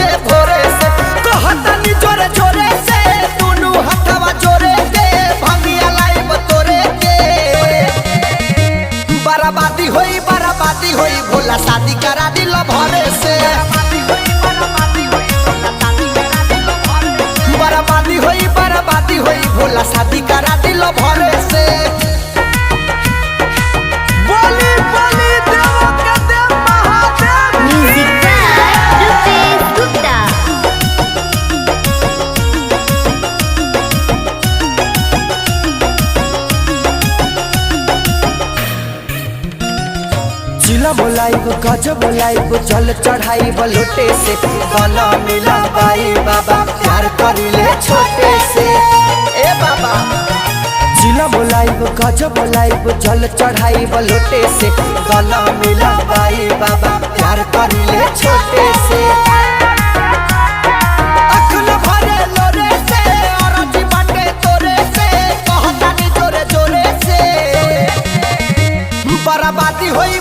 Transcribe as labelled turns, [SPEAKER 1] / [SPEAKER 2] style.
[SPEAKER 1] के भोरे से कहतनी जोरे जोरे से दुनू हथवा जोरे के भंगिया लाइब तोरे के बराबादी होई भोला शादी करा दिल भरे से बराबादी होई भोला शादी करा दिल भरे से बोली बोली देव के देव महादेव।
[SPEAKER 2] Music by Rupesh Gupta.
[SPEAKER 1] जिला बोलाइब गज बोलाइब जल चढ़ाइब लोटे से गला मिला बाई बाबा प्यार करिले छोटे से ए बाबा। जिला बोलाइब गज बोलाइब जल चढ़ाइब लोटे से गला मिला बाई बाबा प्यार करिले छोटे से अखल भरे लोरे से अरजी बाटे तोरे से कहतानी जोरे जोरे से बराबादी होई